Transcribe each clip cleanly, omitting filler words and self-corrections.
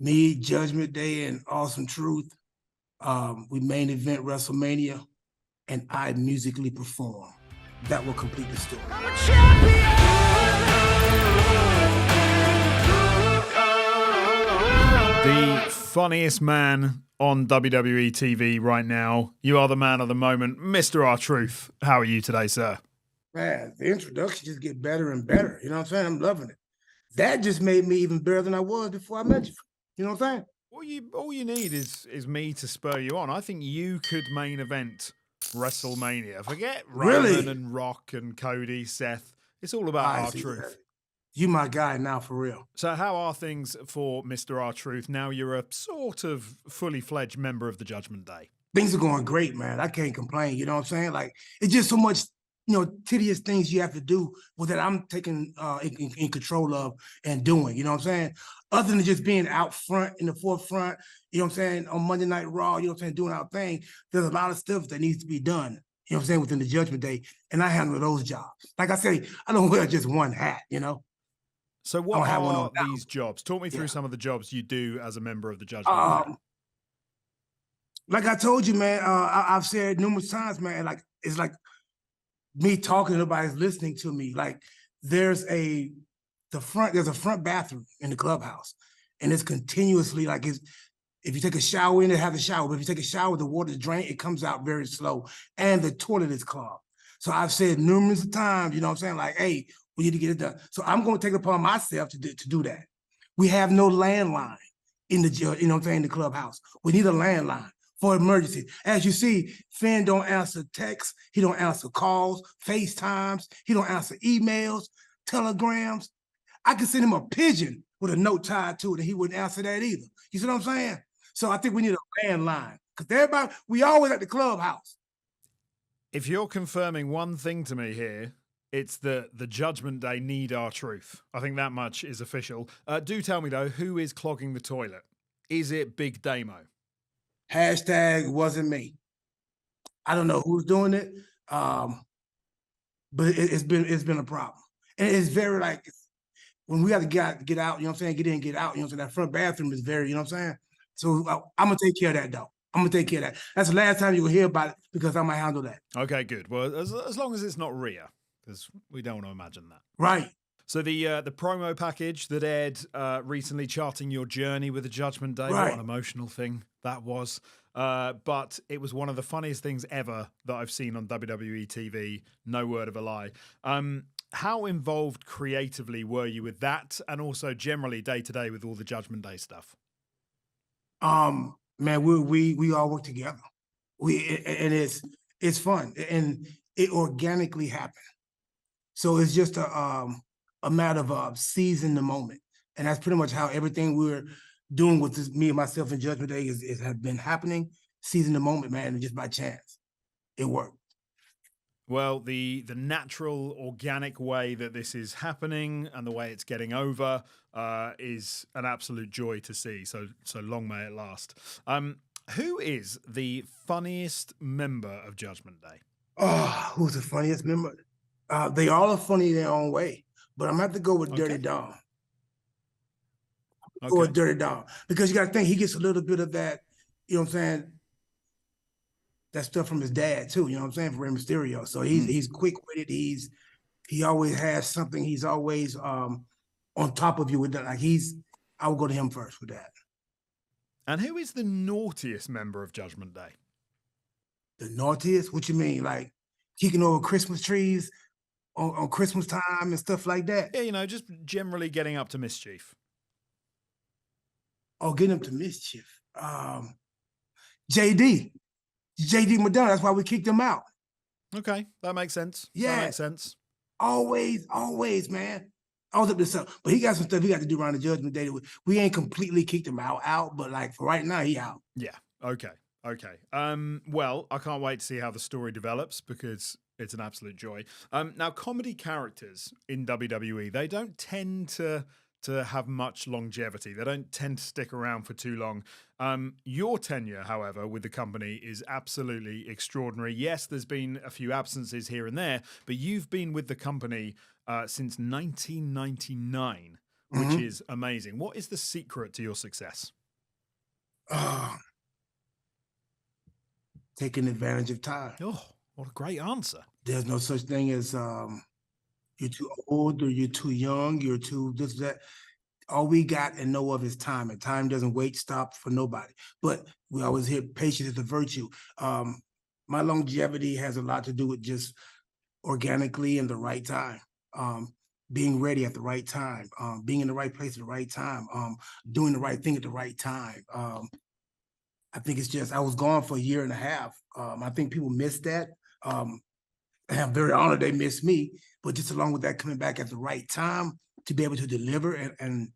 Me, Judgment Day, and Awesome Truth. We main event WrestleMania, and I musically perform. That will complete the story. I'm a champion! The funniest man on WWE TV right now. You are the man of the moment, Mr. R-Truth. How are you today, sir? Man, the introduction just get better and better. You know what I'm saying? I'm loving it. That just made me even better than I was before I met you. You know what I'm saying? All you need is me to spur you on. I think you could main event WrestleMania. Forget Really? Roman and Rock and Cody, Seth. It's all about R-Truth. You my guy now, for real. So how are things for Mr. R-Truth now you're a sort of fully fledged member of the Judgment Day? Things are going great, man. I can't complain. You know what I'm saying? Like, it's just so much, tedious things you have to do with that I'm taking in control of and doing. You know what I'm saying? Other than just being out front in the forefront, you know what I'm saying, on Monday Night Raw, you know what I'm saying, doing our thing, there's a lot of stuff that needs to be done, you know what I'm saying, within the Judgment Day, and I handle those jobs. Like I say, I don't wear just one hat, you know? So what are these jobs? Talk me through some of the jobs you do as a member of the Judgment Day. Like I told you, man, I've said numerous times, man, like, it's like me talking, nobody's listening to me. Like, there's a front bathroom in the clubhouse, and it's continuously like, if you take a shower in it, have a shower. But if you take a shower, the water drain, it comes out very slow, and the toilet is clogged. So I've said numerous times, you know what I'm saying, like, hey, we need to get it done. So I'm going to take it upon myself to do that. We have no landline in the, you know what I'm saying, in the clubhouse. We need a landline for emergency. As you see, Finn don't answer texts. He don't answer calls, FaceTimes. He don't answer emails, telegrams. I could send him a pigeon with a note tied to it, and he wouldn't answer that either. You see what I'm saying? So I think we need a landline, because everybody, we always at the clubhouse. If you're confirming one thing to me here, it's that the Judgment Day need R-Truth. I think that much is official. Do tell me, though, who is clogging the toilet? Is it Big Damo? Hashtag wasn't me. I don't know who's doing it, but it's been a problem. And it's very, like, when we got to get out, you know what I'm saying, get in, get out, you know what I'm saying, that front bathroom is very, you know what I'm saying? So I'm going to take care of that, though. I'm going to take care of that. That's the last time you will hear about it, because I'm going to handle that. Okay, good. Well, as long as it's not Rhea, because we don't want to imagine that. Right. So the promo package that aired recently, charting your journey with the Judgment Day, right. What an emotional thing that was. But it was one of the funniest things ever that I've seen on WWE TV, no word of a lie. How involved creatively were you with that, and also generally day-to-day with all the Judgment Day stuff? Man, we all work together. And it's fun, and it organically happened. So it's just a matter of seizing the moment, and that's pretty much how everything we're doing with this, me and myself and Judgment Day, is have been happening. Seizing the moment, man, and just by chance, it worked. Well, the natural, organic way that this is happening and the way it's getting over is an absolute joy to see. So long may it last. Who is the funniest member of Judgment Day? Oh, who's the funniest member? They all are funny in their own way, but I'm gonna have to go with Dirty Dom. Go with Dirty Dom, because you got to think he gets a little bit of that, you know what I'm saying, that stuff from his dad too, you know what I'm saying, from Rey Mysterio. So he's quick-witted. He always has something. He's always on top of you with that. Like, I will go to him first with that. And who is the naughtiest member of Judgment Day? The naughtiest? What you mean? Like kicking over Christmas trees on Christmas time and stuff like that? Yeah, you know, just generally getting up to mischief. Oh, getting up to mischief. JD Madonna. That's why we kicked him out. Okay, that makes sense. Yeah. That makes sense. Always, man. Always up to something. But he got some stuff he got to do around the Judgment Day. We ain't completely kicked him out, but like for right now, he out. Yeah, okay. Well, I can't wait to see how the story develops, because it's an absolute joy. Now, comedy characters in WWE, they don't tend to have much longevity. They don't tend to stick around for too long. Your tenure, however, with the company is absolutely extraordinary. Yes, there's been a few absences here and there, but you've been with the company since 1999. which is amazing. What is the secret to your success? Taking advantage of time. Oh, what a great answer. There's no such thing as you're too old or you're too young, you're too this, that. All we got and know of is time, and time doesn't wait, stop for nobody. But we always hear patience is a virtue. My longevity has a lot to do with just organically in the right time, being ready at the right time, being in the right place at the right time, doing the right thing at the right time. I think it's just, I was gone for a year and a half. I think people miss that. I'm very honored they miss me, but just along with that, coming back at the right time to be able to deliver and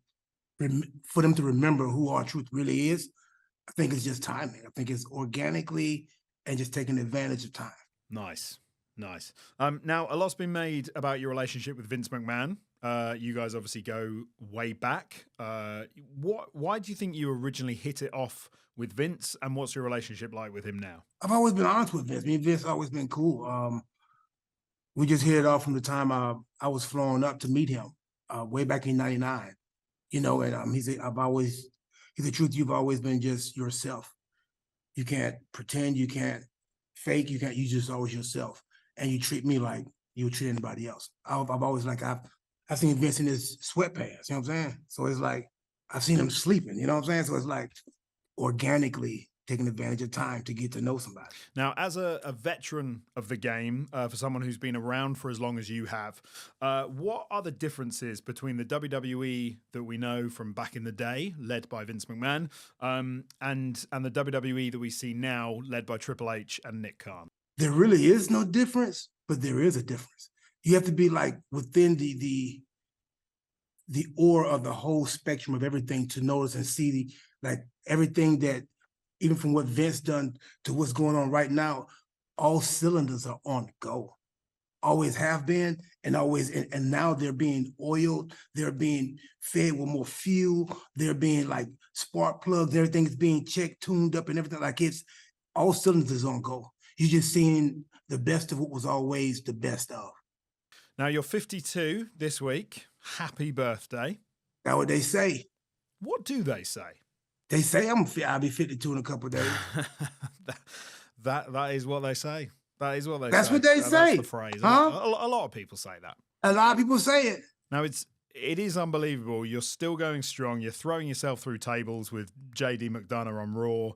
for them to remember who R-Truth really is, I think it's just timing. I think it's organically and just taking advantage of time. Nice. Nice. Now, a lot's been made about your relationship with Vince McMahon. You guys obviously go way back. Why do you think you originally hit it off with Vince, and what's your relationship like with him now? I've always been honest with Vince. Me and Vince always been cool. We just hit it off from the time I was flown up to meet him way back in '99. You know, and he's the truth. You've always been just yourself. You can't pretend. You can't fake. You just always yourself. And you treat me like you would treat anybody else. I've always I've seen Vince in his sweatpants. You know what I'm saying? So it's like I've seen him sleeping. You know what I'm saying? So it's like organically taking advantage of time to get to know somebody. Now, as a veteran of the game, for someone who's been around for as long as you have, what are the differences between the WWE that we know from back in the day, led by Vince McMahon, and the WWE that we see now, led by Triple H and Nick Khan? There really is no difference, but there is a difference. You have to be like within the aura of the whole spectrum of everything to notice and see everything that, even from what Vince done to what's going on right now, all cylinders are on go. Always have been, and always, and now they're being oiled, they're being fed with more fuel, they're being like spark plugs, everything's being checked, tuned up, and everything. Like it's all cylinders on go. You're just seeing the best of what was always the best of. Now you're 52 this week. Happy birthday. That's what they say. What do they say? They say I'll be 52 in a couple of days. that is what they say. That is what they That's say. What they say. That's the phrase. Huh? A lot of people say that. A lot of people say it. Now it is unbelievable. You're still going strong. You're throwing yourself through tables with JD McDonough on Raw.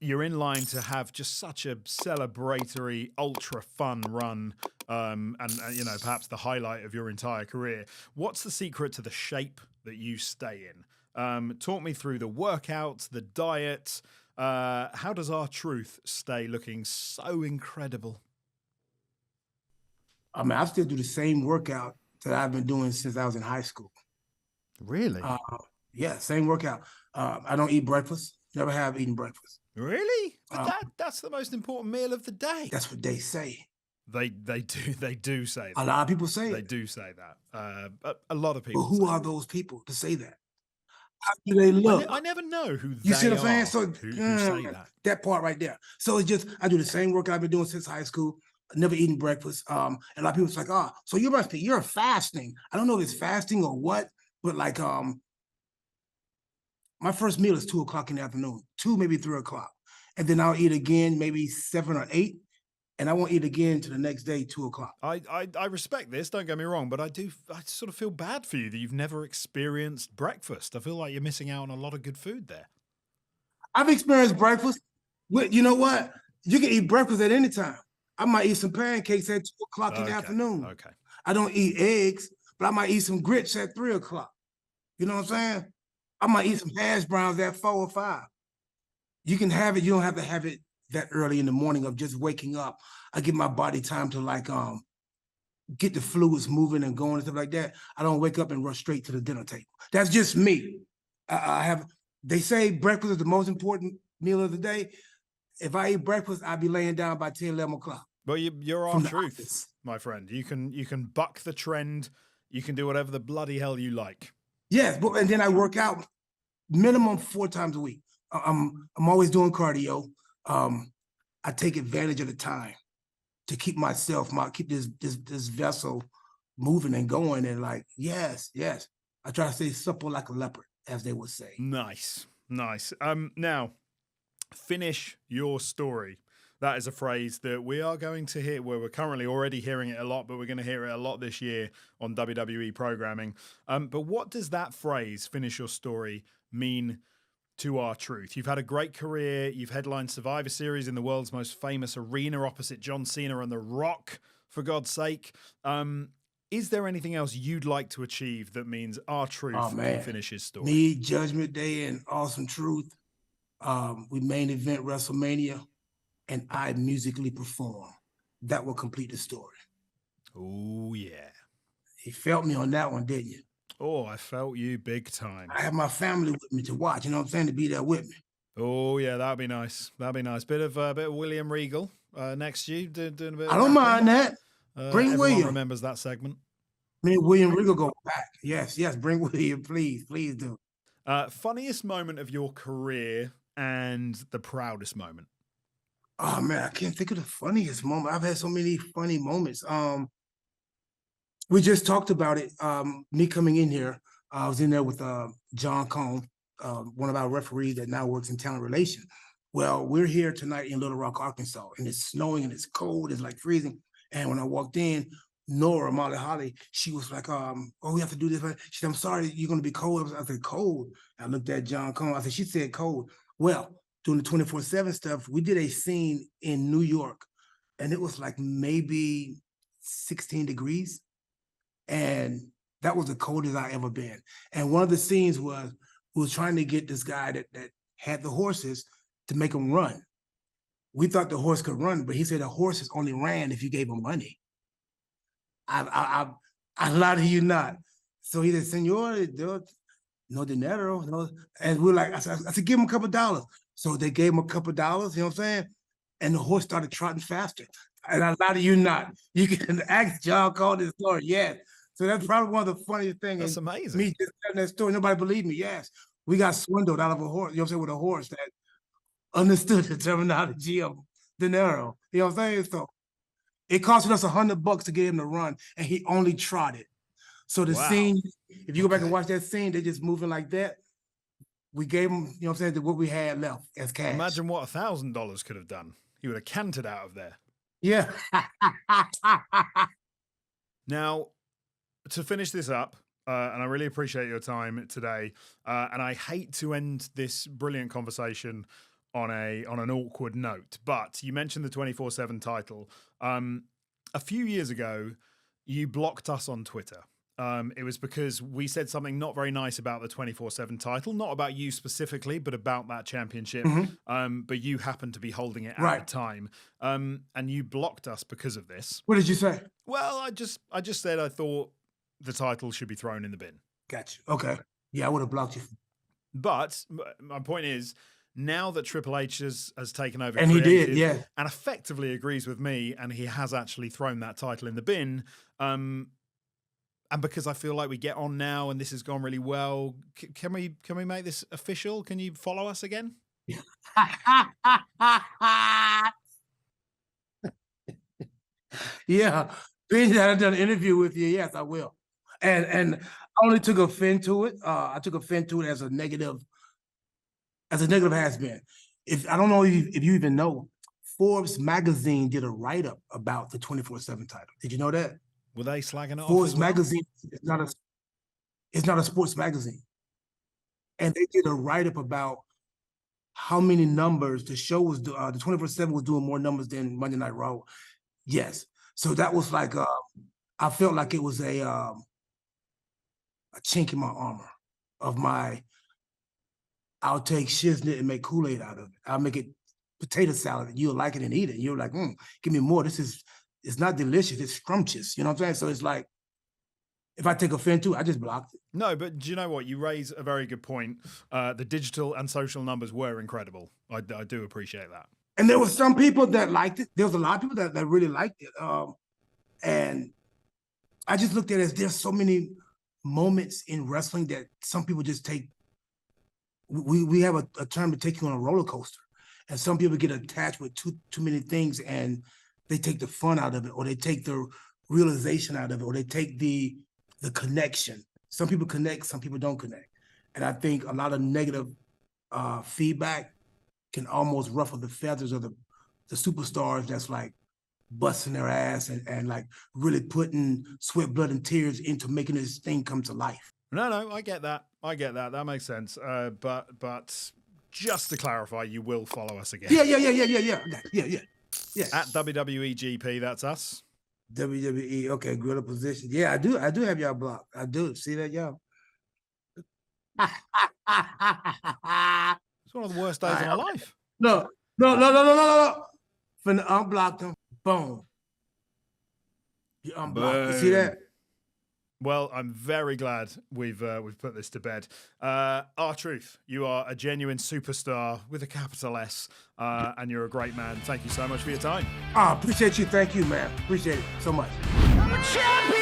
You're in line to have just such a celebratory, ultra fun run, and you know, perhaps the highlight of your entire career. What's the secret to the shape that you stay in? Talk me through the workouts, the diet. How does R-Truth stay looking so incredible? I mean, I still do the same workout that I've been doing since I was in high school. Really? Yeah, same workout. I don't eat breakfast. Never have eaten breakfast. Really? But that's the most important meal of the day. That's what they say. They do say that. A lot of people say they do say that. A lot of people. But who are those people to say that? How do they look? I never know who you see what I'm saying. So who say that. That part right there. So it's just I do the same work I've been doing since high school. Never eating breakfast. And a lot of people's like, oh, so you're fasting. I don't know if it's fasting or what, but like my first meal is 2 o'clock in the afternoon, 2 maybe 3 o'clock, and then I'll eat again maybe 7 or 8. And I won't eat again to the next day, 2 o'clock. I respect this, don't get me wrong, but I sort of feel bad for you that you've never experienced breakfast. I feel like you're missing out on a lot of good food there. I've experienced breakfast. You know what? You can eat breakfast at any time. I might eat some pancakes at 2 o'clock in the afternoon. Okay. I don't eat eggs, but I might eat some grits at 3 o'clock. You know what I'm saying? I might eat some hash browns at 4 or 5. You can have it. You don't have to have it that early in the morning of just waking up. I give my body time to get the fluids moving and going and stuff like that. I don't wake up and rush straight to the dinner table. That's just me. They say breakfast is the most important meal of the day. If I eat breakfast, I'll be laying down by 10, 11 o'clock. Well, you're R-Truth, my friend. You can buck the trend. You can do whatever the bloody hell you like. Yes, and then I work out minimum 4 times a week. I'm always doing cardio. I take advantage of the time to keep keep this vessel moving and going. And yes. I try to stay supple like a leopard, as they would say. Nice. Now, finish your story. That is a phrase that we are going to hear, where we're currently already hearing it a lot, but we're going to hear it a lot this year on WWE programming. But what does that phrase, finish your story, mean to R-Truth? You've had a great career. You've headlined Survivor Series in the world's most famous arena opposite John Cena and The Rock, for God's sake. Is there anything else you'd like to achieve that means R-Truth can finish his story? Me, Judgment Day, and Awesome Truth. We main event WrestleMania, and I musically perform. That will complete the story. Oh, yeah. You felt me on that one, didn't you? Oh, I felt you big time. I have my family with me to watch, you know what I'm saying, to be there with me. Oh, yeah, that'd be nice. Bit of William Regal next to you. Doing a bit I don't mind that. Bring everyone William. Remembers that segment. Me and William Regal go back. Yes, bring William, please do. Funniest moment of your career and the proudest moment? Oh man, I can't think of the funniest moment. I've had so many funny moments. We just talked about it. Me coming in here, I was in there with John Cone, one of our referees that now works in talent relations. Well, we're here tonight in Little Rock, Arkansas, and it's snowing and it's cold, it's like freezing. And when I walked in, Nora, Molly Holly, she was like, oh, we have to do this. She said, I'm sorry, you're going to be cold. I said, cold. I looked at John Cone. I said, she said cold. Well, doing the 24/7 stuff, we did a scene in New York, and it was like maybe 16 degrees. And that was the coldest I ever been. And one of the scenes was, we was trying to get this guy that had the horses to make him run. We thought the horse could run, but he said the horses only ran if you gave him money. I lie to you not. So he said, Senor, no dinero, no. And we're like, I said, give him a couple of dollars. So they gave him a couple of dollars, you know what I'm saying? And the horse started trotting faster. And I lie to you not. You can ask John Cole this story, yes. So that's probably one of the funniest things. That's amazing. Me just telling that story, nobody believed me, yes. We got swindled out of a horse, you know what I'm saying, with a horse that understood the terminology of dinero, you know what I'm saying? So it cost us $100 to get him to run, and he only trotted. So the scene, if you go back and watch that scene, they're just moving like that. We gave him, you know what I'm saying, what we had left as cash. Imagine what $1,000 could have done. He would have cantered out of there. Yeah. Now, to finish this up, and I really appreciate your time today, and I hate to end this brilliant conversation on an awkward note, but you mentioned the 24/7 title. A few years ago, you blocked us on Twitter. It was because we said something not very nice about the 24/7 title, not about you specifically, but about that championship. But you happened to be holding it at the time, and you blocked us because of this. What did you say? Well, I just said I thought the title should be thrown in the bin. Gotcha. Okay. Yeah, I would have blocked you. But my point is, now that Triple H has taken over, and he did, yeah, and effectively agrees with me, and he has actually thrown that title in the bin. And because I feel like we get on now, and this has gone really well, can we make this official? Can you follow us again? Yeah, being that I've done an interview with you, yes, I will. And I only took offense to it. I took offense to it as a negative has been. If I don't know if you even know, Forbes magazine did a write-up about the 24/7 title. Did you know that? Were they slagging it off? Forbes magazine is not a sports magazine. And they did a write-up about how many numbers the show was the 24/7 was doing more numbers than Monday Night Raw. Yes. So that was like I felt like it was a chink in my armor of my I'll take shiznit and make Kool-Aid out of it. I'll make it potato salad and you'll like it and eat it. And you're like, give me more. It's not delicious, it's scrumptious. You know what I'm saying? So it's like, if I take offense to it, I just blocked it. No, but do you know what? You raise a very good point. The digital and social numbers were incredible. I do appreciate that. And there were some people that liked it. There was a lot of people that really liked it. And I just looked at it as there's so many moments in wrestling that some people just take. We have a term to take you on a roller coaster. And some people get attached with too many things and they take the fun out of it, or they take the realization out of it, or they take the connection. some people connect, some people don't connect. And I think a lot of negative feedback can almost ruffle the feathers of the superstars that's like busting their ass and like really putting sweat, blood, and tears into making this thing come to life. No, I get that. That makes sense. But just to clarify, you will follow us again. Yeah. At WWE GP, that's us. WWE, okay, gorilla position. Yeah, I do have y'all blocked. I do. See that, y'all? It's one of the worst days of my life. No. Finna unblock them. Boom. You unblocked. You see that? Well, I'm very glad we've put this to bed. R-Truth, you are a genuine superstar with a capital S, and you're a great man. Thank you so much for your time. Appreciate you. Thank you, man. Appreciate it so much. I'm a champion!